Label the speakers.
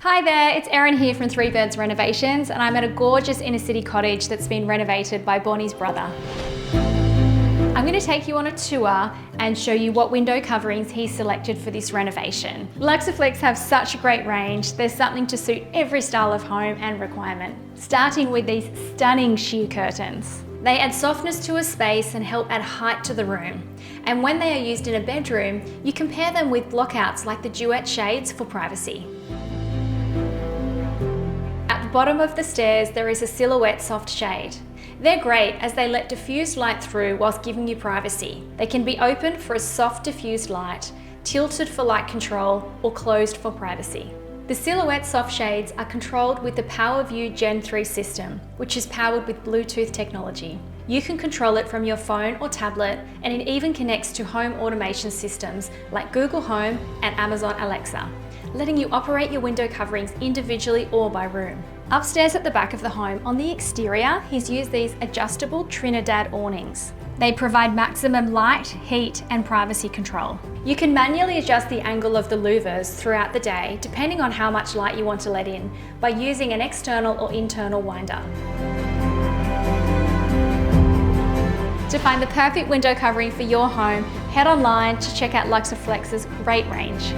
Speaker 1: Hi there, it's Erin here from Three Birds Renovations, and I'm at a gorgeous inner city cottage that's been renovated by Bonnie's brother. I'm going to take you on a tour and show you what window coverings he selected for this renovation. Luxaflex have such a great range. There's something to suit every style of home and requirement. Starting with these stunning sheer curtains. They add softness to a space and help add height to the room. And when they are used in a bedroom, you can pair them with blockouts like the Duet shades for privacy. At the bottom of the stairs, there is a silhouette soft shade. They're great as they let diffused light through whilst giving you privacy. They can be opened for a soft diffused light, tilted for light control, or closed for privacy. The silhouette soft shades are controlled with the PowerView Gen 3 system, which is powered with Bluetooth technology. You can control it from your phone or tablet, and it even connects to home automation systems like Google Home and Amazon Alexa, letting you operate your window coverings individually or by room. Upstairs at the back of the home, on the exterior, he's used these adjustable Trinidad awnings. They provide maximum light, heat, and privacy control. You can manually adjust the angle of the louvers throughout the day, depending on how much light you want to let in, by using an external or internal winder. To find the perfect window covering for your home, head online to check out Luxaflex's great range.